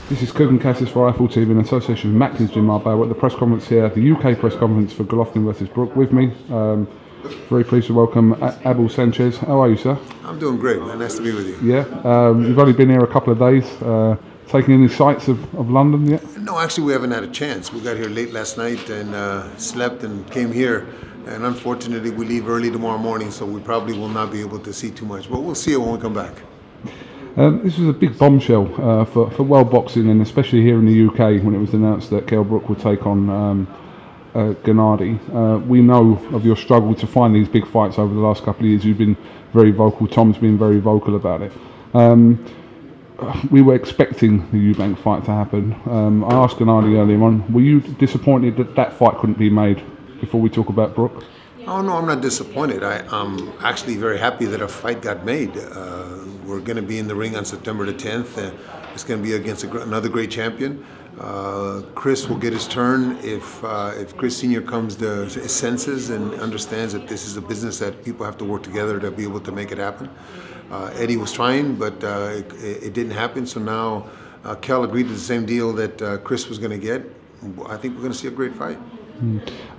This is KUGAN CASSIUS for Eiffel TV in association with Macklin's Gym Marbella. We're at the press conference here, the UK press conference for Golovkin versus Brook. With me, very pleased to welcome ABEL Sanchez. How are you, sir? I'm doing great, man. Nice to be with you. Yeah, you've only been here a couple of days. Taking any sights of London yet? No, actually we haven't had a chance. We got here late last night and slept and came here. And unfortunately we leave early tomorrow morning, so we probably will not be able to see too much. But we'll see it when we come back. This was a big bombshell for world boxing, and especially here in the UK when it was announced that KELL BROOK would take on GENNADY. We know of your struggle to find these big fights over the last couple of years. You've been very vocal. Tom's been very vocal about it. We were expecting the EUBANK fight to happen. I asked GENNADY earlier on, were you disappointed that that fight couldn't be made before we talk about Brook? Oh no, I'm not disappointed. I'm actually very happy that a fight got made. We're going to be in the ring on September the 10th. It's going to be against another great champion. Chris will get his turn if Chris Sr. comes to his senses and understands that this is a business that people have to work together to be able to make it happen. Eddie was trying, but it didn't happen. So now Kell agreed to the same deal that Chris was going to get. I think we're going to see a great fight.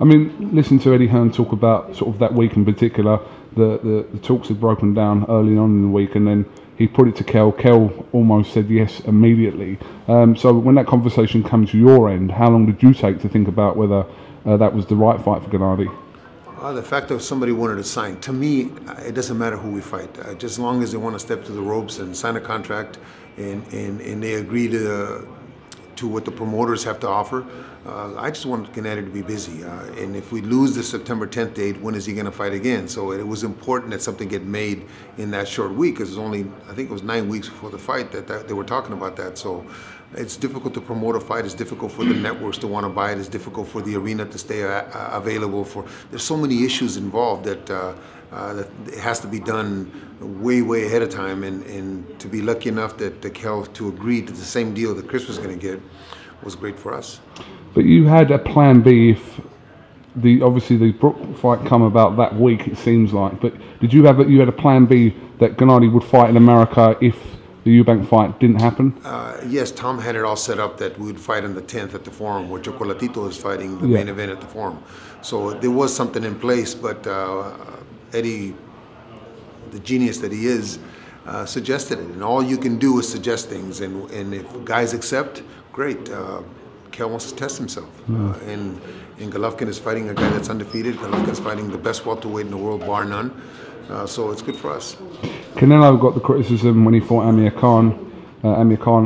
I mean, listen to Eddie Hearn talk about sort of that week in particular. The talks had broken down early on in the week, and then he put it to Kell. Kell almost said yes immediately. So when that conversation came to your end, how long did you take to think about whether that was the right fight for GENNADY? The fact that somebody wanted to sign, to me, it doesn't matter who we fight. Just as long as they want to step to the ropes and sign a contract and they agree to what the promoters have to offer. I just want GENNADY to be busy. And if we lose the September 10th date, when is he going to fight again? So it was important that something get made in that short week, because it was only, I think it was 9 weeks before the fight that they were talking about that. So it's difficult to promote a fight. It's difficult for the networks to want to buy it. It's difficult for the arena to stay available. There's so many issues involved that it has to be done way ahead of time, and to be lucky enough that Kell to agree to the same deal that Chris was going to get was great for us. But you had a plan B if obviously the Brook fight come about that week, it seems like. But did you have you had a plan B that GENNADY would fight in America if the EUBANK fight didn't happen? Yes, Tom had it all set up that we would fight on the 10th at the Forum, where Chocolatito is fighting the main event at the Forum. So there was something in place, but Eddie, the genius that he is, suggested it. And all you can do is suggest things, and if guys accept, great. Kell wants to test himself. And Golovkin is fighting a guy that's undefeated. Golovkin is fighting the best welterweight in the world, bar none. So it's good for us. CANELO got the criticism when he fought Amir Khan. Amir Khan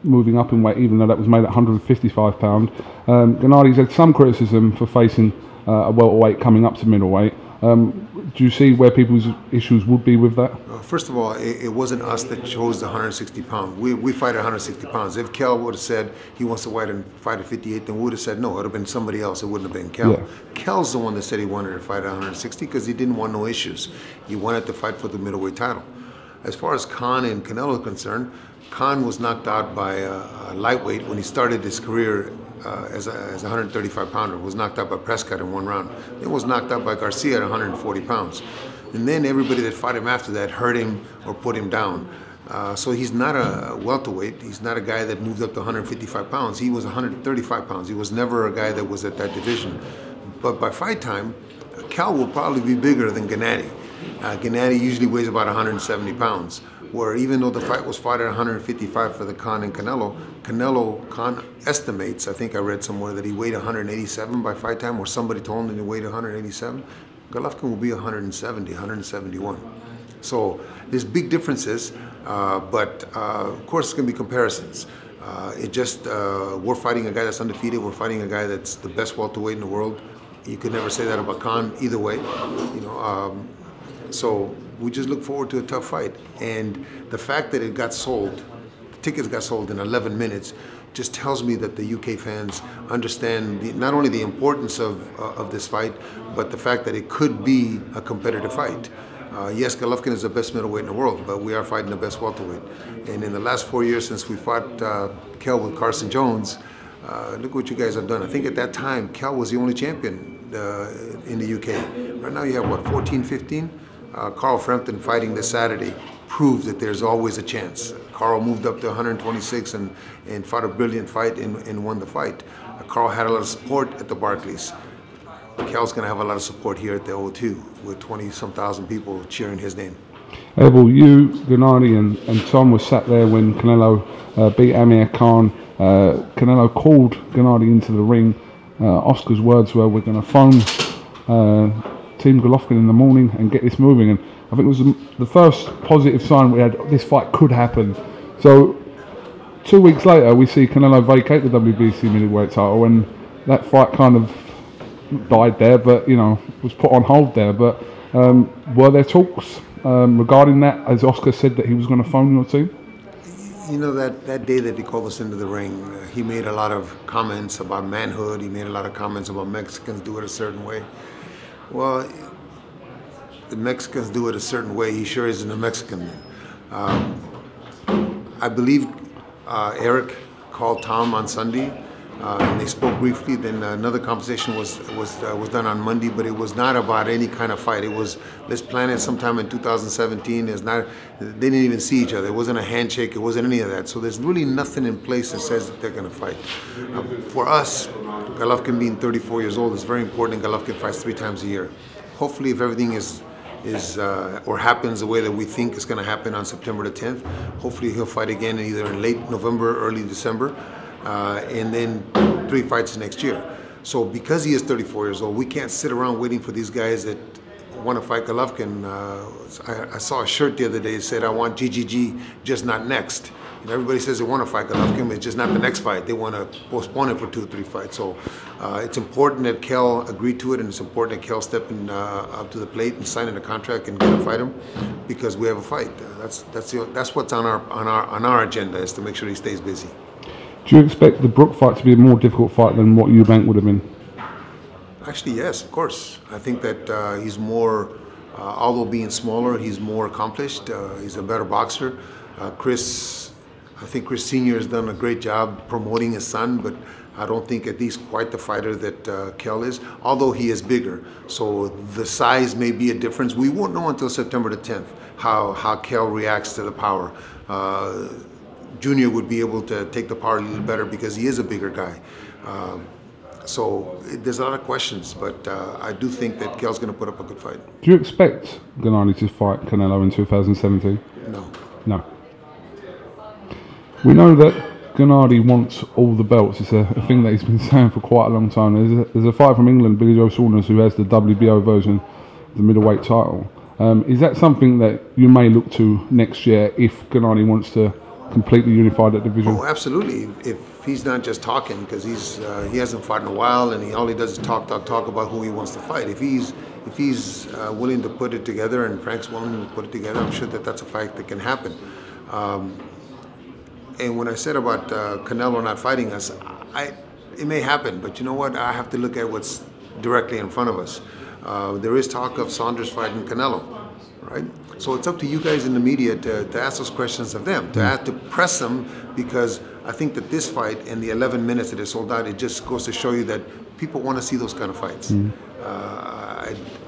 moving up in weight, even though that was made at 155 pounds. GENNADY's had some criticism for facing a welterweight coming up to middleweight. Do you see where people's issues would be with that? First of all, it wasn't us that chose the 160 pounds. We fight at 160 pounds. If Kell would have said he wants to fight at 58, then we would have said no. It would have been somebody else. It wouldn't have been Kell. Yeah. Kell's the one that said he wanted to fight at 160 because he didn't want no issues. He wanted to fight for the middleweight title. As far as Khan and Canelo are concerned, Khan was knocked out by a lightweight when he started his career as a 135 pounder, was knocked out by Prescott in one round. Then was knocked out by Garcia at 140 pounds. And then everybody that fought him after that hurt him or put him down. So he's not a welterweight. He's not a guy that moved up to 155 pounds. He was 135 pounds. He was never a guy that was at that division. But by fight time, Kell will probably be bigger than GENNADY. GENNADY usually weighs about 170 pounds. Where even though the fight was fought at 155 for the Khan and Canelo, Khan estimates, I think I read somewhere, that he weighed 187 by fight time, or somebody told him that he weighed 187. Golovkin will be 170, 171. So there's big differences, but of course it's going to be comparisons. We're fighting a guy that's undefeated. We're fighting a guy that's the best welterweight in the world. You could never say that about Khan either way, you know. So we just look forward to a tough fight. And the fact that it got sold, the tickets got sold in 11 minutes, just tells me that the UK fans understand not only the importance of this fight, but the fact that it could be a competitive fight. Yes, Golovkin is the best middleweight in the world, but we are fighting the best welterweight. And in the last 4 years since we fought Kell with Carson Jones, look what you guys have done. I think at that time, Kell was the only champion in the UK. Right now you have, what, 14, 15? Carl Frampton fighting this Saturday. proved that there's always a chance. Carl moved up to 126 and fought a brilliant fight and won the fight. Carl had a lot of support at the Barclays. Kell's going to have a lot of support here at the O2 with 20-some thousand people cheering his name. Abel, you, Gennady and Tom were sat there when Canelo beat Amir Khan. Canelo called Gennady into the ring. Oscar's words were, "We're going to phone Team Golovkin in the morning and get this moving." And I think it was the first positive sign we had. This fight could happen. So 2 weeks later, we see Canelo vacate the WBC middleweight title, and that fight kind of died there, but was put on hold there. But were there talks regarding that, as Oscar said that he was going to phone your team? That day that he called us into the ring, he made a lot of comments about manhood. He made a lot of comments about Mexicans do it a certain way. Well, the Mexicans do it a certain way. He sure isn't a Mexican. I believe Eric called Tom on Sunday, and they spoke briefly. Then another conversation was done on Monday, but it was not about any kind of fight. It was, let's plan it sometime in 2017. It's not. They didn't even see each other. It wasn't a handshake. It wasn't any of that. So there's really nothing in place that says that they're going to fight. For us, Golovkin being 34 years old is very important. And Golovkin fights 3 times a year. Hopefully, if everything is or happens the way that we think is going to happen on September the 10th, hopefully he'll fight again either in late November, early December. And then 3 fights next year. So because he is 34 years old, we can't sit around waiting for these guys that want to fight Golovkin. I saw a shirt the other day that said, "I want GGG, just not next." And everybody says they want to fight Golovkin, but it's just not the next fight. They want to postpone it for 2 or 3 fights. So it's important that Kell agreed to it, and it's important that Kell step up to the plate and sign in a contract and get to fight him, because we have a fight. That's what's on our agenda, is to make sure he stays busy. Do you expect the Brook fight to be a more difficult fight than what EUBANK would have been? Actually, yes, of course. I think that he's more, although being smaller, he's more accomplished. He's a better boxer. I think Chris Sr. has done a great job promoting his son, but I don't think that he's quite the fighter that Kell is, although he is bigger. So the size may be a difference. We won't know until September the 10th how Kell reacts to the power. Junior would be able to take the power a little better because he is a bigger guy. So there's a lot of questions, but I do think that Kell's going to put up a good fight. Do you expect Gennady to fight Canelo in 2017? No. No. We know that Gennady wants all the belts. It's a thing that he's been saying for quite a long time. There's a fight from England, Billy Joe Saunders, who has the WBO version of the middleweight title. Is that something that you may look to next year if Gennady wants to completely unify that division? Oh, absolutely. If he's not just talking, because he hasn't fought in a while, and all he does is talk about who he wants to fight. If he's willing to put it together, and Frank's willing to put it together, I'm sure that that's a fight that can happen. And when I said about Canelo not fighting us, it may happen, but you know what? I have to look at what's directly in front of us. There is talk of Saunders fighting Canelo, right? So it's up to you guys in the media to ask those questions of them, to press them, because I think that this fight and the 11 minutes that it sold out, it just goes to show you that people want to see those kind of fights.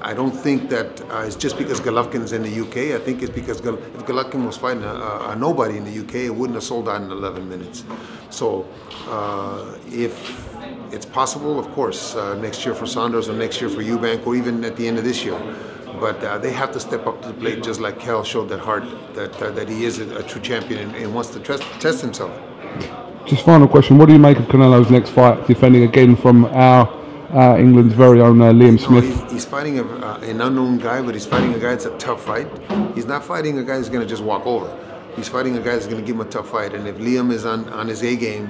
I don't think that it's just because Golovkin's in the UK. I think it's because if Golovkin was fighting a nobody in the UK, it wouldn't have sold out in 11 minutes. So if it's possible, of course, next year for Saunders or next year for EUBANK, or even at the end of this year. But they have to step up to the plate, just like Kell showed that heart, that he is a true champion and wants to test himself. Just final question, what do you make of Canelo's next fight, defending again from England's very own Liam Smith? He's fighting an unknown guy, but he's fighting a guy that's a tough fight. He's not fighting a guy that's going to just walk over. He's fighting a guy that's going to give him a tough fight. And if Liam is on his A game,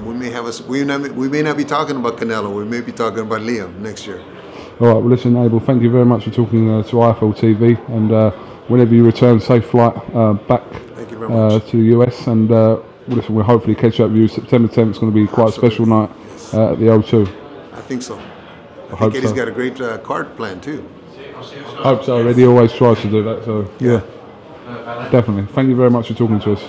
we may not be talking about Canelo. We may be talking about Liam next year. All right, well, listen, Abel, thank you very much for talking to IFL TV, and whenever you return, safe flight back to the US, and listen, we'll hopefully catch up with you. September 10th is going to be quite a special night at the O2. I think so. I think Eddie's got a great card plan too. Hope so. Eddie always tries to do that, so yeah, definitely. Thank you very much for talking to us.